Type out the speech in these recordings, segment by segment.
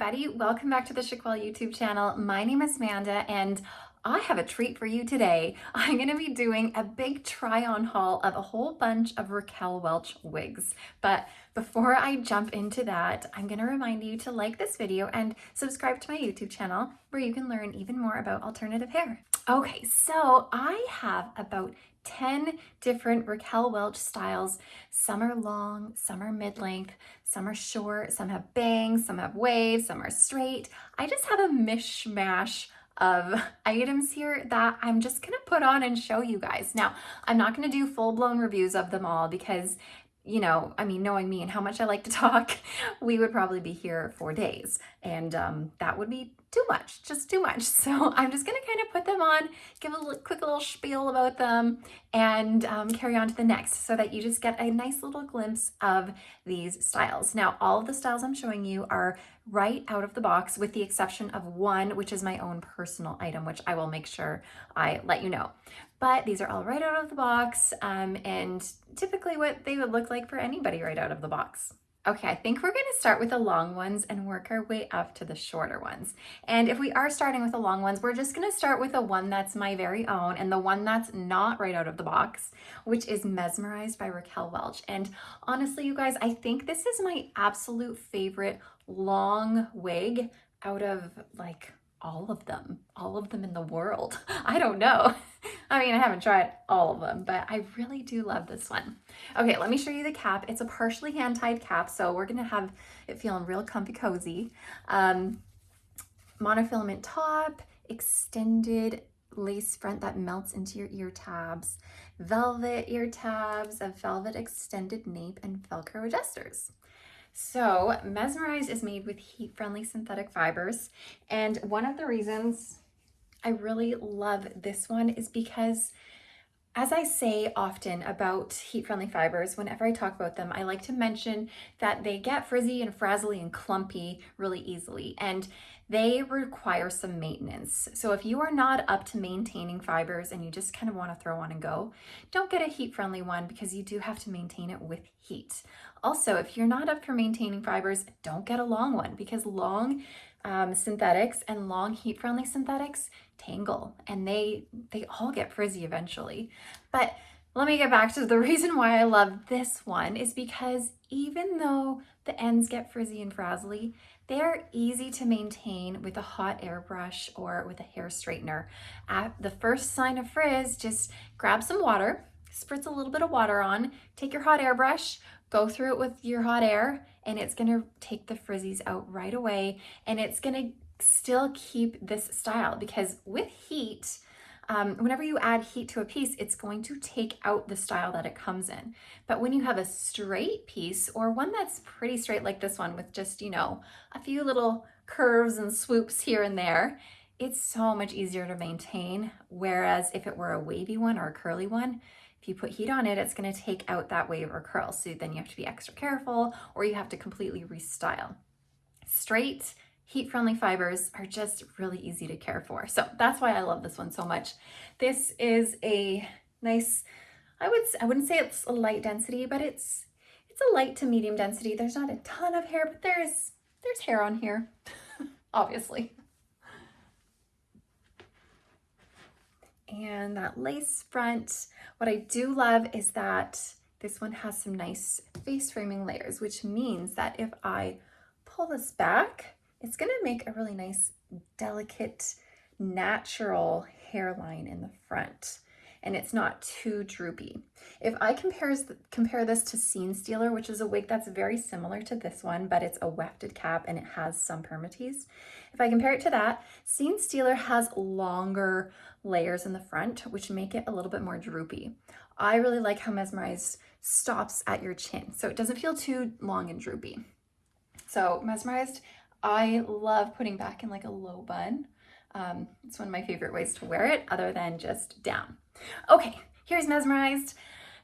everybody, welcome back to the Chiquel YouTube channel. My name is Amanda and I have a treat for you today. I'm going to be doing a big try on haul of a whole bunch of Raquel Welch wigs. But before I jump into that, I'm going to remind you to like this video and subscribe to my YouTube channel where you can learn even more about alternative hair. Okay, so I have about 10 different Raquel Welch styles. Some are long, some are mid-length, some are short, some have bangs, some have waves, some are straight. I just have a mishmash of items here that I'm just gonna put on and show you guys. Now, I'm not gonna do full-blown reviews of them all because, you know, I mean, knowing me and how much I like to talk, we would probably be here for days, and that would be too much, just too much. So I'm just gonna kind of put them on, give a quick little spiel about them, and carry on to the next so that you just get a nice little glimpse of these styles. Now, all of the styles I'm showing you are right out of the box with the exception of one, which is my own personal item, which I will make sure I let you know. But these are all right out of the box and typically what they would look like for anybody right out of the box. Okay, I think we're gonna start with the long ones and work our way up to the shorter ones. And if we are starting with the long ones, we're just gonna start with the one that's my very own and the one that's not right out of the box, which is Mesmerized by Raquel Welch. And honestly, you guys, I think this is my absolute favorite long wig out of like all of them in the world. I don't know. I mean, I haven't tried all of them, but I really do love this one. Okay, let me show you the cap. It's a partially hand-tied cap, so we're gonna have it feeling real comfy cozy. Monofilament top, extended lace front that melts into your ear tabs, velvet ear tabs, a velvet extended nape, and Velcro adjusters. So Mesmerized is made with heat-friendly synthetic fibers, and one of the reasons I really love this one is because, as I say often about heat-friendly fibers, whenever I talk about them, I like to mention that they get frizzy and frazzly and clumpy really easily, and they require some maintenance. So if you are not up to maintaining fibers and you just kind of want to throw on and go, don't get a heat-friendly one because you do have to maintain it with heat. Also, if you're not up for maintaining fibers, don't get a long one because long synthetics and long heat-friendly synthetics tangle and they all get frizzy eventually. But let me get back to the reason why I love this one is because even though the ends get frizzy and frazzly, they're easy to maintain with a hot airbrush or with a hair straightener. At the first sign of frizz, just grab some water, spritz a little bit of water on, take your hot airbrush, go through it with your hot air, and it's gonna take the frizzies out right away, and it's gonna still keep this style because with heat, whenever you add heat to a piece, it's going to take out the style that it comes in. But when you have a straight piece or one that's pretty straight like this one with just, you know, a few little curves and swoops here and there, it's so much easier to maintain. Whereas if it were a wavy one or a curly one, if you put heat on it, it's going to take out that wave or curl. So then you have to be extra careful or you have to completely restyle. Straight, heat-friendly fibers are just really easy to care for. So that's why I love this one so much. This is a nice, I wouldn't say it's a light density, but it's a light to medium density. There's not a ton of hair, but there's hair on here, obviously. And that lace front, what I do love is that this one has some nice face framing layers, which means that if I pull this back, it's gonna make a really nice, delicate, natural hairline in the front, and it's not too droopy. If I compare this to Scene Stealer, which is a wig that's very similar to this one, but it's a wefted cap and it has some permatease. If I compare it to that, Scene Stealer has longer layers in the front, which make it a little bit more droopy. I really like how Mesmerized stops at your chin, so it doesn't feel too long and droopy. So Mesmerized, I love putting back in like a low bun. It's one of my favorite ways to wear it other than just down. Okay, here's Mesmerized.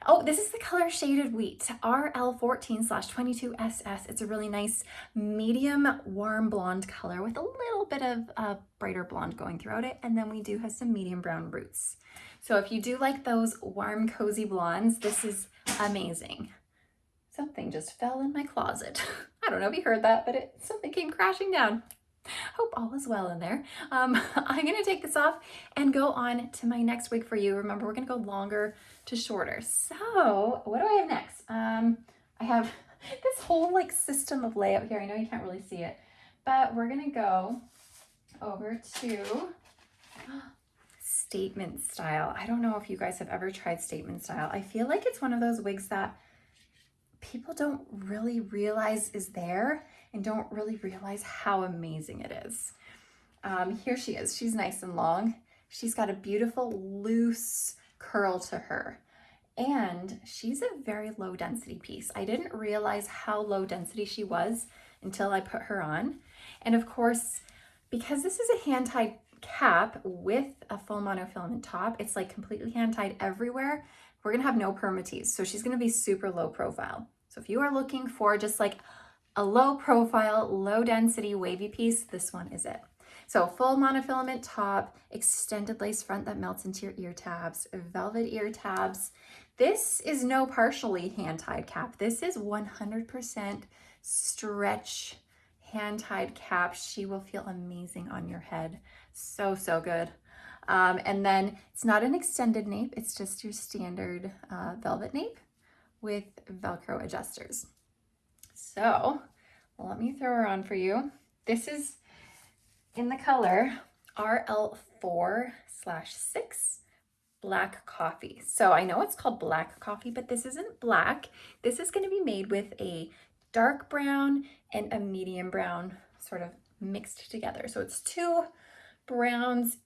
Oh, this is the color Shaded Wheat, RL14/22SS. It's a really nice medium warm blonde color with a little bit of brighter blonde going throughout it. And then we do have some medium brown roots. So if you do like those warm, cozy blondes, this is amazing. Something just fell in my closet. I don't know if you heard that, but something came crashing down. Hope all is well in there. I'm gonna take this off and go on to my next wig for you. Remember, we're gonna go longer to shorter. So what do I have next? I have this whole like system of layout here. I know you can't really see it, but we're gonna go over to statement style. I don't know if you guys have ever tried statement style. I feel like it's one of those wigs that people don't really realize is there and don't really realize how amazing it is. Here she is. She's nice and long. She's got a beautiful loose curl to her. And she's a very low density piece. I didn't realize how low density she was until I put her on. And of course, because this is a hand-tied cap with a full monofilament top, it's like completely hand-tied everywhere. We're gonna have no permatease. So she's gonna be super low profile. So if you are looking for just like a low profile, low density wavy piece, this one is it. So full monofilament top, extended lace front that melts into your ear tabs, velvet ear tabs. This is no partially hand-tied cap. This is 100% stretch hand-tied cap. She will feel amazing on your head. So, so good. And then it's not an extended nape. It's just your standard velvet nape with Velcro adjusters. So let me throw her on for you. This is in the color RL4/6 Black Coffee. So I know it's called Black Coffee, but this isn't black. This is going to be made with a dark brown and a medium brown sort of mixed together. So it's two browns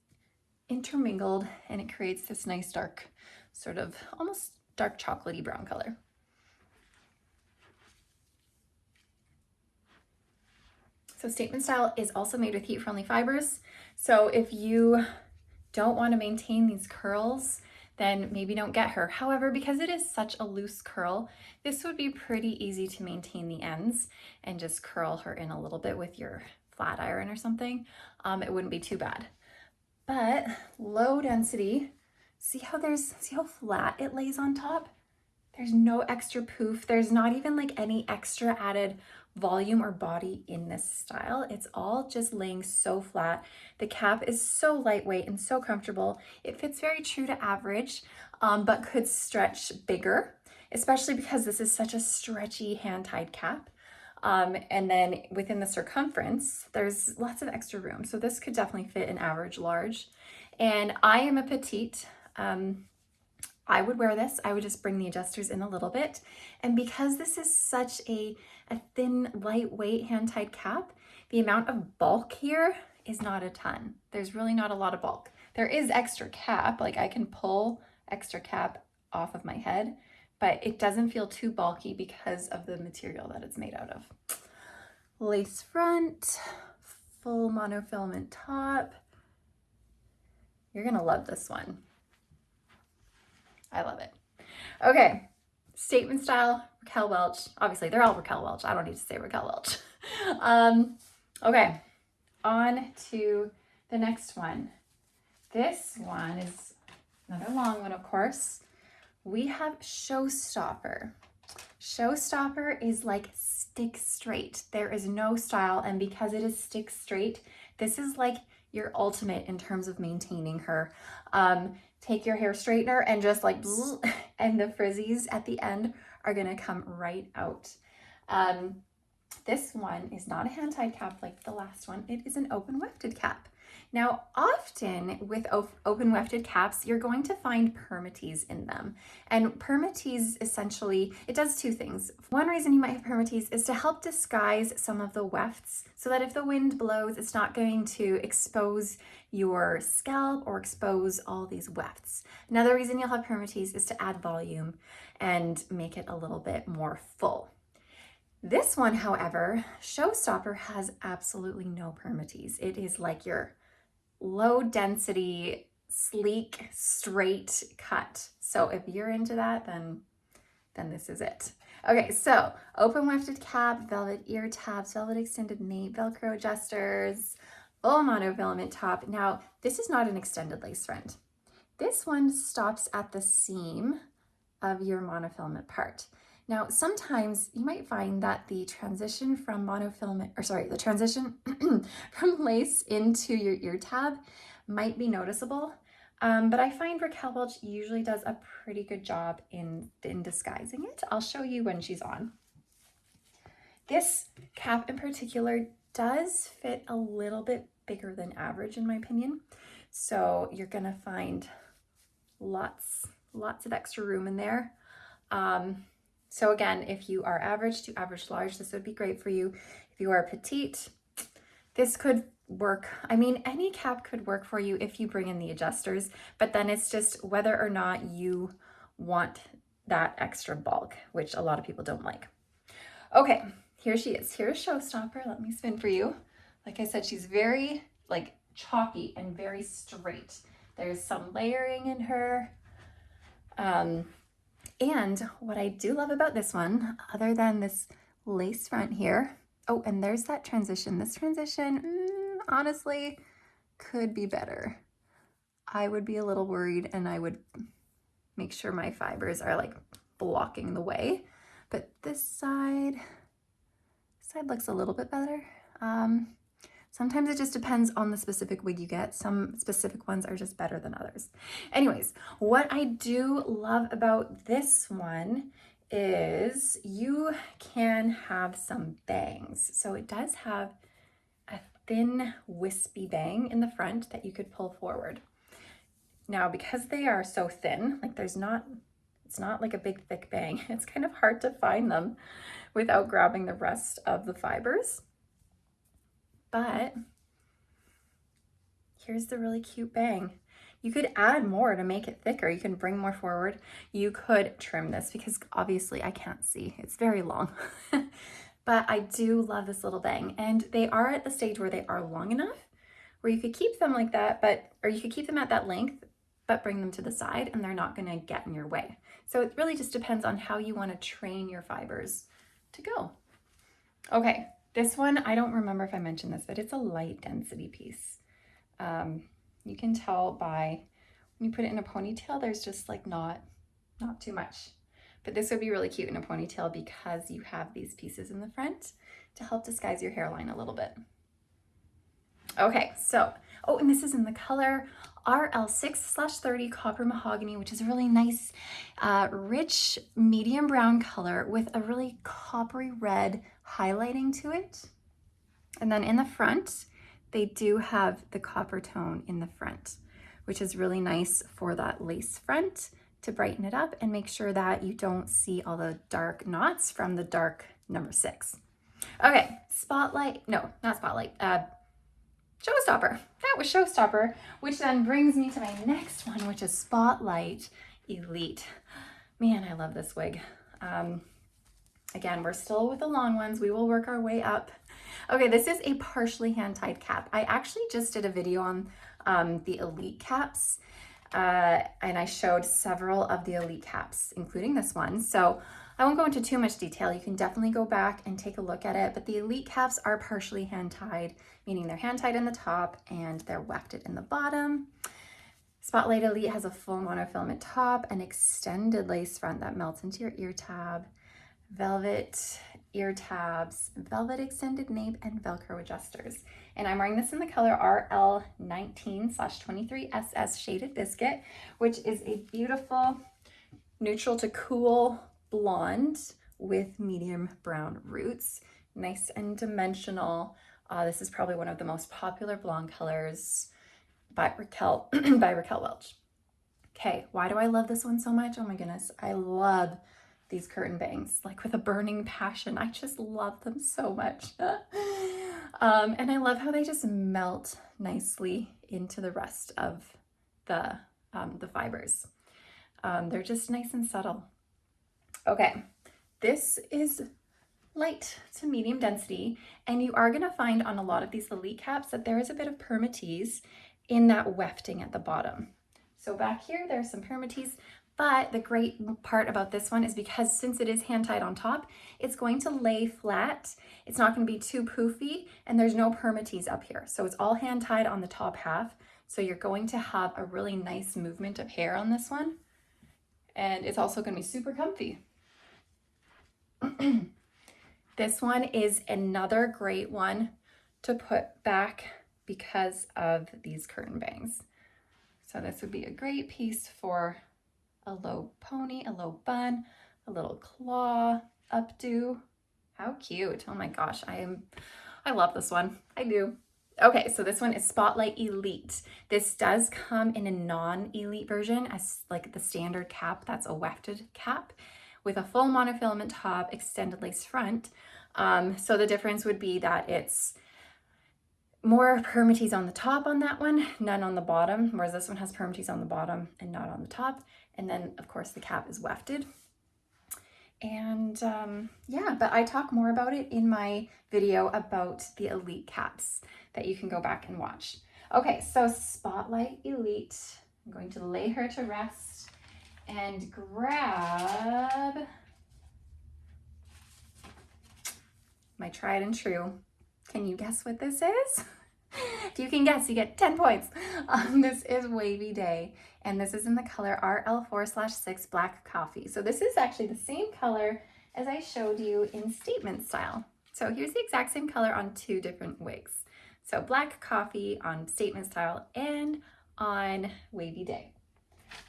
intermingled and it creates this nice dark, sort of almost dark chocolatey brown color. So statement style is also made with heat-friendly fibers. So if you don't want to maintain these curls, then maybe don't get her. However, because it is such a loose curl, this would be pretty easy to maintain the ends and just curl her in a little bit with your flat iron or something. It wouldn't be too bad. But low density, see how flat it lays on top? There's no extra poof. There's not even like any extra added volume or body in this style. It's all just laying so flat. The cap is so lightweight and so comfortable. It fits very true to average, but could stretch bigger, especially because this is such a stretchy hand-tied cap. And then within the circumference, there's lots of extra room. So this could definitely fit an average large. And I am a petite. I would wear this. I would just bring the adjusters in a little bit. And because this is such a thin, lightweight hand-tied cap, the amount of bulk here is not a ton. There's really not a lot of bulk. There is extra cap, like I can pull extra cap off of my head, but it doesn't feel too bulky because of the material that it's made out of. Lace front, full monofilament top. You're gonna love this one. I love it. Okay, statement style, Raquel Welch. Obviously, they're all Raquel Welch. I don't need to say Raquel Welch. Okay, on to the next one. This one is another long one, of course. We have Showstopper. Showstopper is like stick straight. There is no style, and because it is stick straight, this is like your ultimate in terms of maintaining her. Take your hair straightener and just like, and the frizzies at the end are gonna come right out. This one is not a hand-tied cap like the last one. It is an open wefted cap. Now, often with open wefted caps, you're going to find permatease in them. And permatease essentially, it does two things. One reason you might have permatease is to help disguise some of the wefts so that if the wind blows, it's not going to expose your scalp or expose all these wefts. Another reason you'll have permatease is to add volume and make it a little bit more full. This one, however, Showstopper has absolutely no permatease. It is like your low density, sleek, straight cut. So if you're into that, then this is it. Okay, so open wefted cap, velvet ear tabs, velvet extended nape, Velcro adjusters, full monofilament top. Now, this is not an extended lace front. This one stops at the seam of your monofilament part. Now, sometimes you might find that the transition from monofilament, or sorry, the transition from lace into your ear tab might be noticeable. But I find Raquel Welch usually does a pretty good job in disguising it. I'll show you when she's on. This cap in particular does fit a little bit bigger than average in my opinion. So you're gonna find lots of extra room in there. So again, if you are average to average large, this would be great for you. If you are petite, this could work. I mean, any cap could work for you if you bring in the adjusters, but then it's just whether or not you want that extra bulk, which a lot of people don't like. Okay, here she is. Here's Showstopper. Let me spin for you. Like I said, she's very like chalky and very straight. There's some layering in her. And what I do love about this one, other than this lace front here, oh, and there's that transition. This transition, honestly, could be better. I would be a little worried and I would make sure my fibers are like blocking the way. But this side looks a little bit better. Sometimes it just depends on the specific wig you get. Some specific ones are just better than others. Anyways, what I do love about this one is you can have some bangs. So it does have a thin wispy bang in the front that you could pull forward. Now, because they are so thin, like it's not like a big thick bang. It's kind of hard to find them without grabbing the rest of the fibers. But here's the really cute bang. You could add more to make it thicker. You can bring more forward. You could trim this because obviously I can't see. It's very long. But I do love this little bang. And they are at the stage where they are long enough where you could keep them like that, or you could keep them at that length, but bring them to the side and they're not gonna get in your way. So it really just depends on how you wanna train your fibers to go. Okay. This one, I don't remember if I mentioned this, but it's a light density piece. You can tell by when you put it in a ponytail, there's just like not too much. But this would be really cute in a ponytail because you have these pieces in the front to help disguise your hairline a little bit. Okay, so, oh, and this is in the color RL6/30 Copper Mahogany, which is a really nice, rich, medium brown color with a really coppery red highlighting to it. And then in the front, they do have the copper tone in the front, which is really nice for that lace front to brighten it up and make sure that you don't see all the dark knots from the dark number 6. Okay, Spotlight, no, not Spotlight, Showstopper. That was Showstopper, which then brings me to my next one, which is Spotlight Elite. Man, I love this wig. Again, we're still with the long ones. We will work our way up. Okay, this is a partially hand-tied cap. I actually just did a video on the Elite caps, and I showed several of the Elite caps, including this one. So I won't go into too much detail. You can definitely go back and take a look at it, but the Elite caps are partially hand-tied, meaning they're hand-tied in the top and they're wefted in the bottom. Spotlight Elite has a full monofilament top, an extended lace front that melts into your ear tab, velvet ear tabs, velvet extended nape, and Velcro adjusters. And I'm wearing this in the color RL19/23SS Shaded Biscuit, which is a beautiful neutral to cool blonde with medium brown roots. Nice and dimensional. This is probably one of the most popular blonde colors by Raquel Welch. Okay, why do I love this one so much? Oh my goodness, I love these curtain bangs, like with a burning passion. I just love them so much. And I love how they just melt nicely into the rest of the fibers. They're just nice and subtle. Okay, this is light to medium density, and you are gonna find on a lot of these Elite caps that there is a bit of permatease in that wefting at the bottom. So back here, there's some permatease, but the great part about this one is because since it is hand-tied on top, it's going to lay flat. It's not gonna be too poofy, and there's no permatease up here. So it's all hand-tied on the top half. So you're going to have a really nice movement of hair on this one. And it's also gonna be super comfy. This one is another great one to put back because of these curtain bangs. So this would be a great piece for a low pony, a low bun, a little claw updo. How cute. Oh my gosh, I love this one. I do. Okay, so this one is Spotlight Elite. This does come in a non-elite version as like the standard cap. That's a wefted cap with a full monofilament top, extended lace front. So the difference would be that it's more permatease on the top on that one, none on the bottom, whereas this one has permatease on the bottom and not on the top. And then of course the cap is wefted. And yeah, but I talk more about it in my video about the Elite caps that you can go back and watch. Okay, so Spotlight Elite, I'm going to lay her to rest and grab my tried and true. Can you guess what this is? If you can guess, you get 10 points. This is Wavy Day, and this is in the color RL4/6 Black Coffee. So this is actually the same color as I showed you in Statement Style. So here's the exact same color on two different wigs. So Black Coffee on Statement Style and on Wavy Day.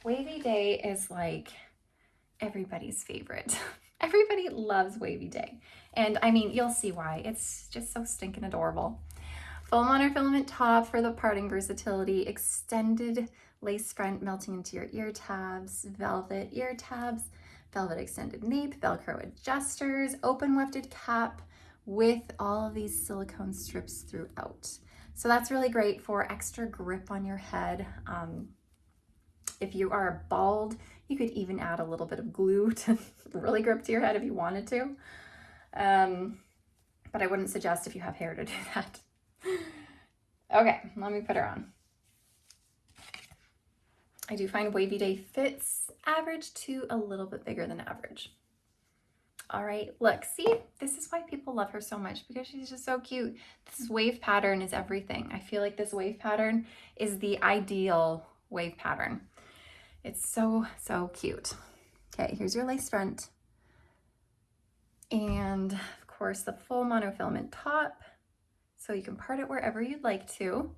Wavy Day is like everybody's favorite. Everybody loves Wavy Day. And I mean, you'll see why. It's just so stinking adorable. Full monofilament top for the parting versatility, extended lace front melting into your ear tabs, velvet ear tabs, velvet extended nape, Velcro adjusters, open wefted cap with all of these silicone strips throughout. So that's really great for extra grip on your head. If you are bald, you could even add a little bit of glue to really grip to your head if you wanted to. But I wouldn't suggest if you have hair to do that. Okay, let me put her on. I do find Wavy Day fits average to a little bit bigger than average. All right, look, see, this is why people love her so much, because she's just so cute. This wave pattern is everything. I feel like this wave pattern is the ideal wave pattern. It's so, so cute. Okay, here's your lace front. And of course the full monofilament top. So you can part it wherever you'd like to.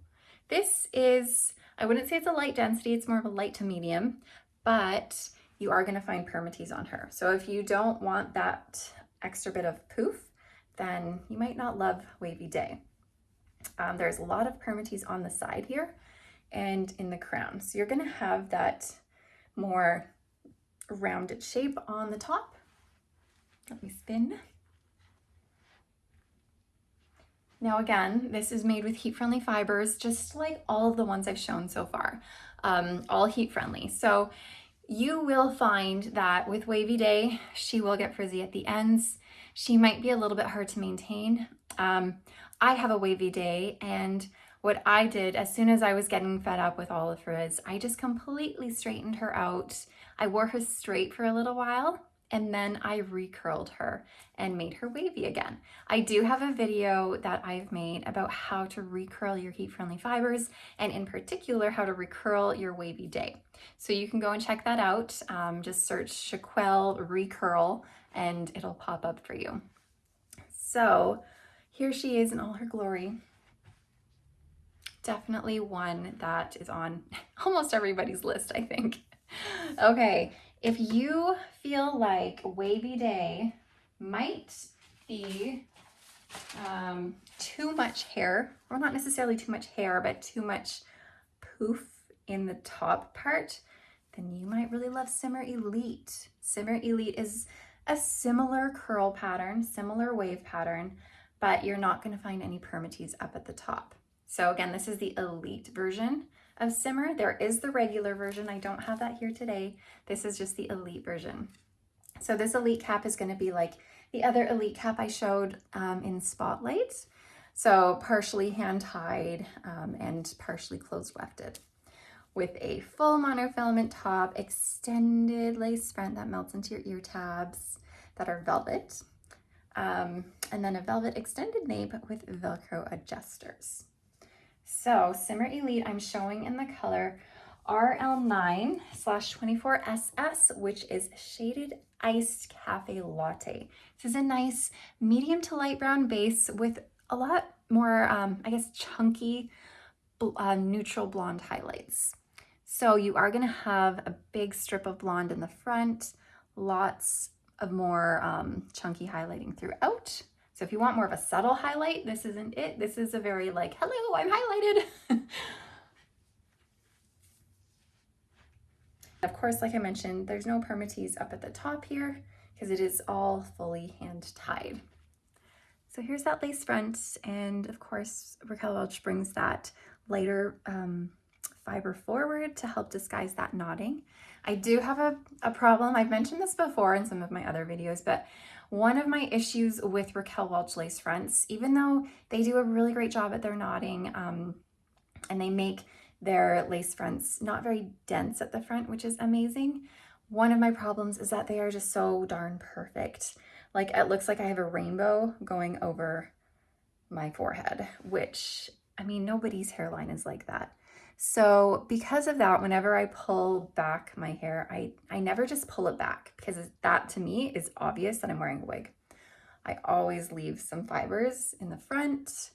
This is, I wouldn't say it's a light density, it's more of a light to medium, but you are gonna find permatease on her. So if you don't want that extra bit of poof, then you might not love Wavy Day. There's a lot of permatease on the side here and in the crown. So you're gonna have that more rounded shape on the top. Let me spin. Now again, this is made with heat-friendly fibers, just like all of the ones I've shown so far, all heat-friendly. So you will find that with Wavy Day, she will get frizzy at the ends. She might be a little bit hard to maintain. I have a Wavy Day, and what I did as soon as I was getting fed up with all the frizz, I just completely straightened her out. I wore her straight for a little while, and then I recurled her and made her wavy again. I do have a video that I've made about how to recurl your heat-friendly fibers, and in particular, how to recurl your Wavy Day. So you can go and check that out. Just search Chiquel recurl and it'll pop up for you. So here she is in all her glory. Definitely one that is on almost everybody's list, I think. Okay. If you feel like Wavy Day might be too much hair, or not necessarily too much hair, but too much poof in the top part, then you might really love Simmer Elite. Simmer Elite is a similar curl pattern, similar wave pattern, but you're not going to find any permatease up at the top. So again, this is the Elite version of Simmer. There is the regular version. I don't have that here today. This is just the Elite version. So this Elite cap is going to be like the other Elite cap I showed in Spotlight. So partially hand-tied and partially closed wefted, with a full monofilament top, extended lace front that melts into your ear tabs that are velvet, and then a velvet extended nape with Velcro adjusters. So Simmer Elite I'm showing in the color RL9/24SS, which is Shaded Iced Cafe Latte. This is a nice medium to light brown base with a lot more, I guess, chunky neutral blonde highlights. So you are going to have a big strip of blonde in the front, lots of more chunky highlighting throughout. So if you want more of a subtle highlight, this isn't it. This is a very like, hello, I'm highlighted. Of course, like I mentioned, there's no permatease up at the top here because it is all fully hand tied. So here's that lace front, and of course, Raquel Welch brings that lighter fiber forward to help disguise that knotting. I do have a problem. I've mentioned this before in some of my other videos, but one of my issues with Raquel Welch lace fronts, even though they do a really great job at their knotting, and they make their lace fronts not very dense at the front, which is amazing. One of my problems is that they are just so darn perfect. Like, it looks like I have a rainbow going over my forehead, which, I mean, nobody's hairline is like that. So because of that, whenever I pull back my hair, I never just pull it back, because that to me is obvious that I'm wearing a wig. I always leave some fibers in the front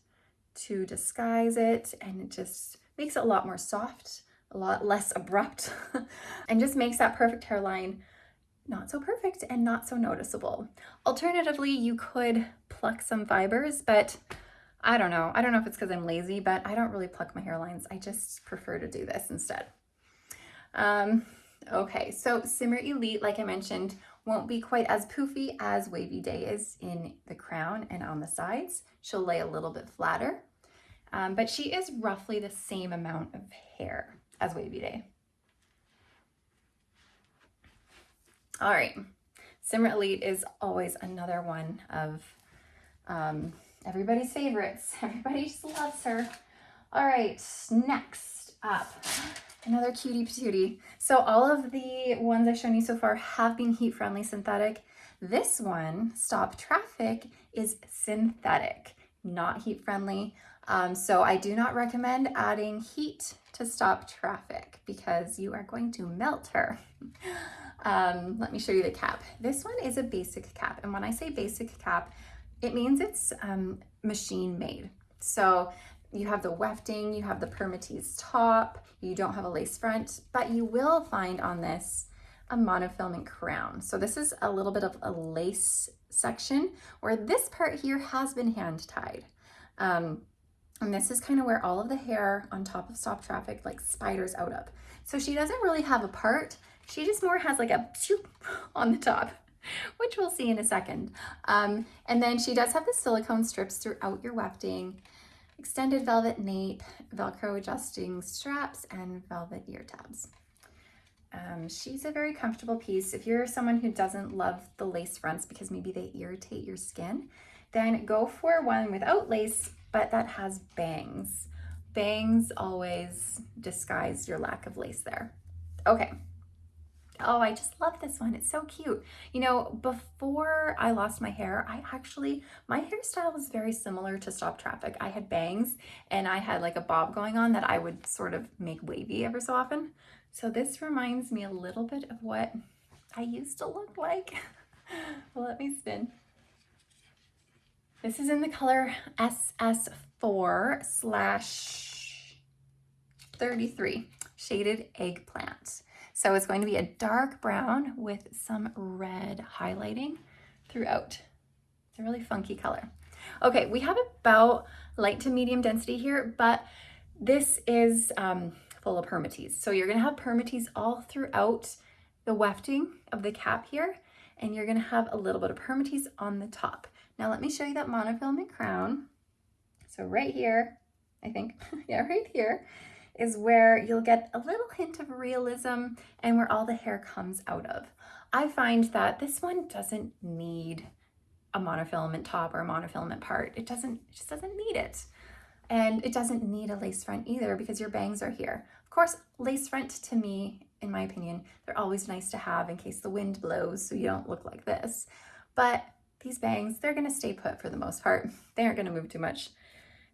to disguise it, and it just makes it a lot more soft, a lot less abrupt, and just makes that perfect hairline not so perfect and not so noticeable. Alternatively, you could pluck some fibers, but I don't know. I don't know if it's because I'm lazy, but I don't really pluck my hairlines. I just prefer to do this instead. Okay, so Simmer Elite, like I mentioned, won't be quite as poofy as Wavy Day is in the crown and on the sides. She'll lay a little bit flatter, but she is roughly the same amount of hair as Wavy Day. All right, Simmer Elite is always another one of everybody's favorites. Everybody just loves her. All right, next up, another cutie patootie. So all of the ones I've shown you so far have been heat-friendly synthetic. This one, Stop Traffic, is synthetic, not heat-friendly. So I do not recommend adding heat to Stop Traffic because you are going to melt her. Let me show you the cap. This one is a basic cap. And when I say basic cap, it means it's machine made. So you have the wefting, you have the permatease top, you don't have a lace front, but you will find on this a monofilament crown. So this is a little bit of a lace section where this part here has been hand tied. And this is kind of where all of the hair on top of Stop Traffic like spiders out of. So she doesn't really have a part. She just more has like a shoop on the top, which we'll see in a second. And then she does have the silicone strips throughout your wefting, extended velvet nape, Velcro adjusting straps, and velvet ear tabs. She's a very comfortable piece. If you're someone who doesn't love the lace fronts because maybe they irritate your skin, then go for one without lace, but that has bangs. Bangs always disguise your lack of lace there. Okay. Oh, I just love this one. It's so cute. You know, before I lost my hair, my hairstyle was very similar to Stop Traffic. I had bangs and I had like a bob going on that I would sort of make wavy ever so often. So this reminds me a little bit of what I used to look like. Let me spin. This is in the color SS4/33, Shaded Eggplant. So it's going to be a dark brown with some red highlighting throughout. It's a really funky color. Okay, we have about light to medium density here, but this is full of permatease. So you're gonna have permatease all throughout the wefting of the cap here, and you're gonna have a little bit of permatease on the top. Now let me show you that monofilament crown. So right here, I think, yeah, right here, is where you'll get a little hint of realism and where all the hair comes out of. I find that this one doesn't need a monofilament top or a monofilament part. It just doesn't need it. And it doesn't need a lace front either because your bangs are here. Of course, lace front to me, in my opinion, they're always nice to have in case the wind blows so you don't look like this. But these bangs, they're gonna stay put for the most part. They aren't gonna move too much.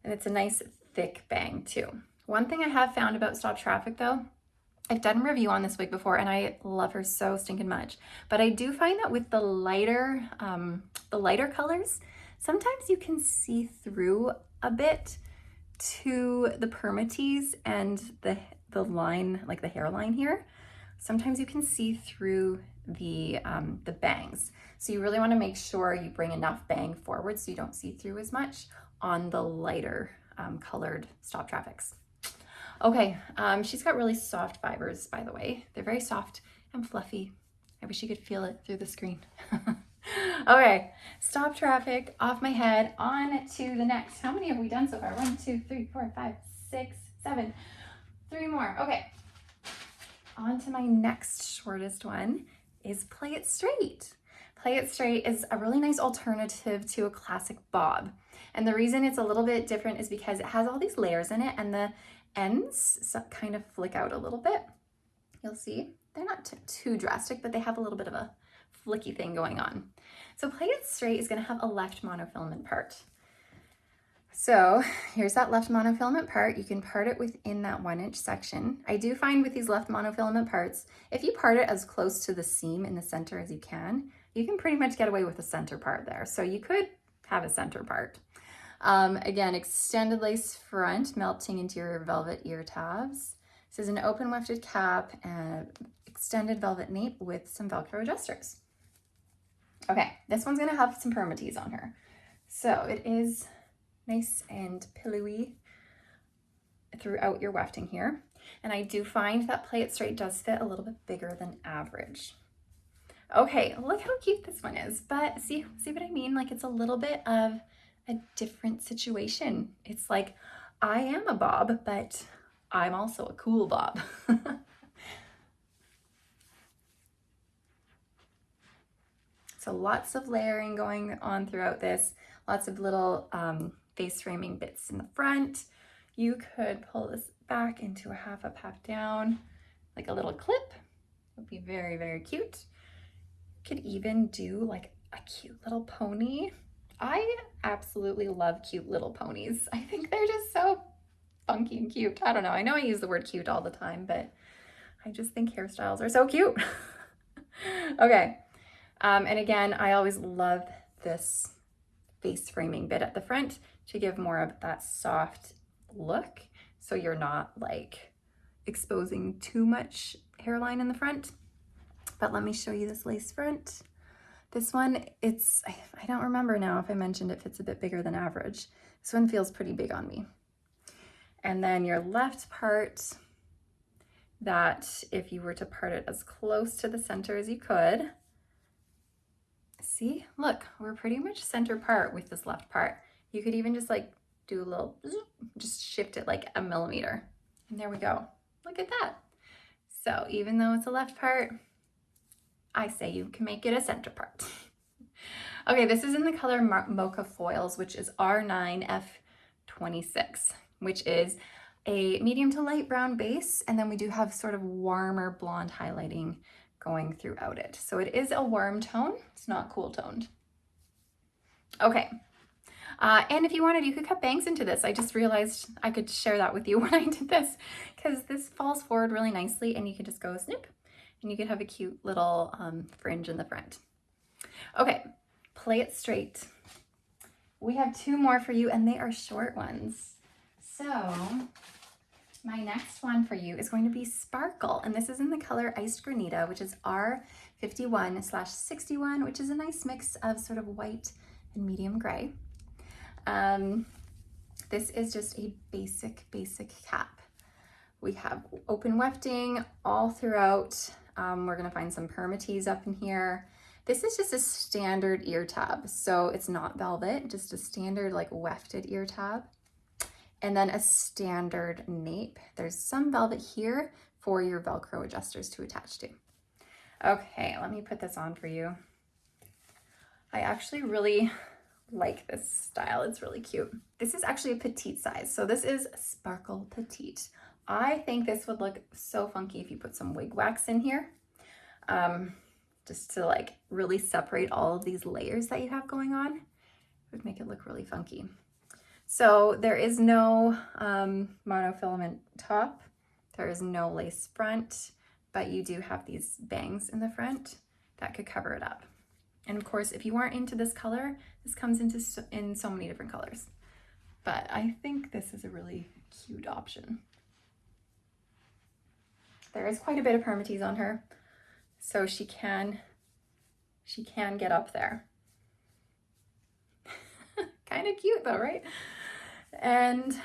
And it's a nice thick bang too. One thing I have found about Stop Traffic though, I've done a review on this wig before and I love her so stinking much. But I do find that with the lighter colors, sometimes you can see through a bit to the permatease and the line, like the hairline here. Sometimes you can see through the bangs. So you really want to make sure you bring enough bang forward so you don't see through as much on the lighter colored stop traffics. Okay, she's got really soft fibers, by the way. They're very soft and fluffy. I wish you could feel it through the screen. Okay, stop traffic, off my head, on to the next. How many have we done so far? 1, 2, 3, 4, 5, 6, 7. 3 more. Okay, on to my next shortest one is Play It Straight. Play It Straight is a really nice alternative to a classic bob. And the reason it's a little bit different is because it has all these layers in it and the ends kind of flick out a little bit. You'll see they're not too drastic, but they have a little bit of a flicky thing going on. So Play It Straight is going to have a left monofilament part. So here's that left monofilament part. You can part it within that 1-inch section. I do find with these left monofilament parts, if you part it as close to the seam in the center as you can pretty much get away with the center part there. So you could have a center part. Again, extended lace front melting into your velvet ear tabs. This is an open wefted cap and extended velvet nape with some Velcro adjusters. Okay, this one's gonna have some permatease on her. So it is nice and pillowy throughout your wefting here. And I do find that Play It Straight does fit a little bit bigger than average. Okay, look how cute this one is, but see what I mean? Like it's a little bit of a different situation. It's like, I am a bob, but I'm also a cool bob. So lots of layering going on throughout this, lots of little face framing bits in the front. You could pull this back into a half up, half down, like a little clip. It would be very, very cute. You could even do like a cute little pony. I absolutely love cute little ponies. I think they're just so funky and cute. I don't know. I know I use the word cute all the time, but I just think hairstyles are so cute. Okay. And again, I always love this face framing bit at the front to give more of that soft look. So you're not like exposing too much hairline in the front. But let me show you this lace front. This one, I don't remember now if I mentioned it fits a bit bigger than average. This one feels pretty big on me. And then your left part, that if you were to part it as close to the center as you could, see, look, we're pretty much center part with this left part. You could even just like do a little, just shift it like a millimeter. And there we go. Look at that. So even though it's a left part, I say you can make it a center part. Okay, this is in the color Mocha Foils, which is R9F26, which is a medium to light brown base. And then we do have sort of warmer blonde highlighting going throughout it. So it is a warm tone. It's not cool toned. Okay. And if you wanted, you could cut bangs into this. I just realized I could share that with you when I did this, because this falls forward really nicely and you can just go snip and you could have a cute little fringe in the front. Okay, Play It Straight. We have 2 more for you and they are short ones. So my next one for you is going to be Sparkle, and this is in the color Iced Granita, which is R51/61, which is a nice mix of sort of white and medium gray. This is just a basic cap. We have open wefting all throughout. We're gonna find some permatease up in here. This is just a standard ear tab, so it's not velvet, just a standard like wefted ear tab. And then a standard nape. There's some velvet here for your Velcro adjusters to attach to. Okay, let me put this on for you. I actually really like this style. It's really cute. This is actually a petite size. So this is Sparkle Petite. I think this would look so funky if you put some wig wax in here. Just to like really separate all of these layers that you have going on. It would make it look really funky. So there is no monofilament top. There is no lace front, but you do have these bangs in the front that could cover it up. And of course, if you aren't into this color, this comes in so many different colors. But I think this is a really cute option. There is quite a bit of permatease on her, so she can get up there. Kind of cute though, right? And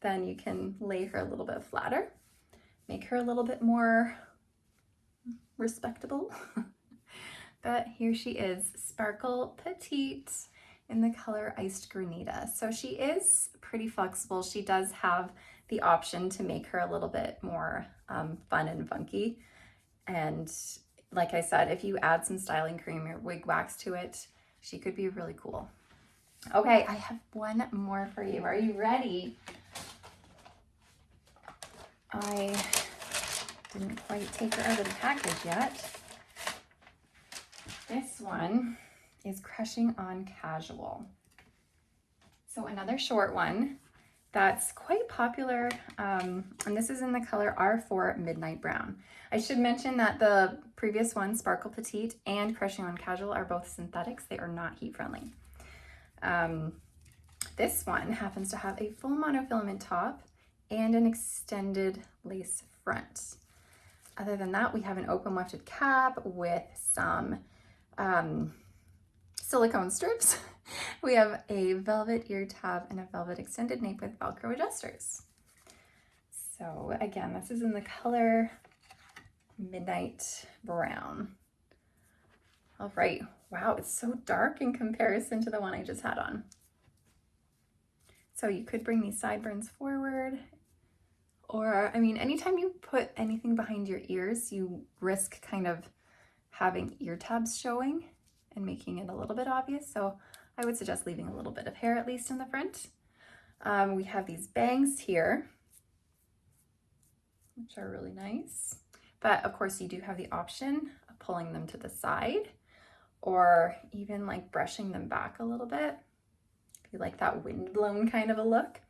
then you can lay her a little bit flatter, make her a little bit more respectable. But here she is, Sparkle Petite in the color Iced Granita. So she is pretty flexible. She does have the option to make her a little bit more fun and funky. And like I said, if you add some styling cream or wig wax to it, she could be really cool. Okay, I have one more for you. Are you ready? I didn't quite take her out of the package yet. This one is Crushing on Casual. So another short one that's quite popular, and this is in the color R4 Midnight Brown. I should mention that the previous one, Sparkle Petite and Crushing on Casual, are both synthetics. They are not heat friendly. This one happens to have a full monofilament top and an extended lace front. Other than that, we have an open wefted cap with some silicone strips. We have a velvet ear tab and a velvet extended nape with Velcro adjusters. So again, this is in the color Midnight Brown. All right, wow, it's so dark in comparison to the one I just had on. So you could bring these sideburns forward, or, I mean, anytime you put anything behind your ears, you risk kind of having ear tabs showing and making it a little bit obvious. So I would suggest leaving a little bit of hair at least in the front. We have these bangs here, which are really nice. But of course you do have the option of pulling them to the side or even like brushing them back a little bit if you like that windblown kind of a look.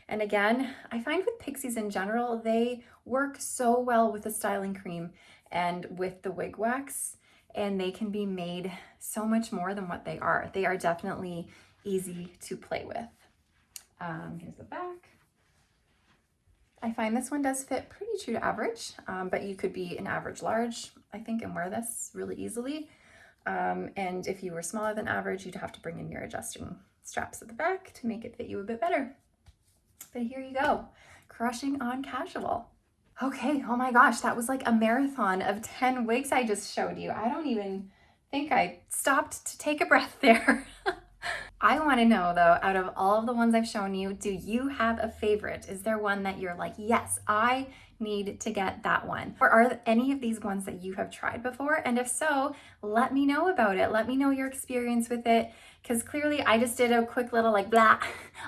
And again, I find with pixies in general, they work so well with the styling cream and with the wig wax, and they can be made so much more than what they are. They are definitely easy to play with. Here's the back. I find this one does fit pretty true to average, but you could be an average large, I think, and wear this really easily. And if you were smaller than average, you'd have to bring in your adjusting straps at the back to make it fit you a bit better. But here you go, Crushing on Casual. Okay, oh my gosh, that was like a marathon of 10 wigs I just showed you. I don't even think I stopped to take a breath there. I want to know though, out of all of the ones I've shown you, do you have a favorite? Is there one that you're like, yes, I need to get that one? Or are any of these ones that you have tried before? And if so, let me know about it. Let me know your experience with it, because clearly I just did a quick little like blah.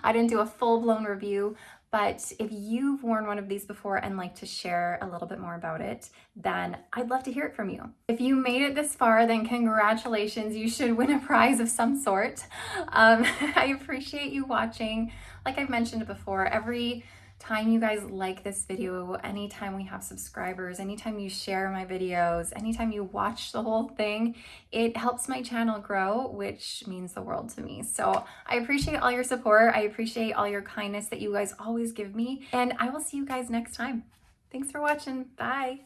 I didn't do a full-blown review. But if you've worn one of these before and like to share a little bit more about it, then I'd love to hear it from you. If you made it this far, then congratulations, you should win a prize of some sort. I appreciate you watching. Like I've mentioned before, every time you guys like this video, anytime we have subscribers, anytime you share my videos, anytime you watch the whole thing, it helps my channel grow, which means the world to me. So I appreciate all your support. I appreciate all your kindness that you guys always give me, and I will see you guys next time. Thanks for watching. Bye.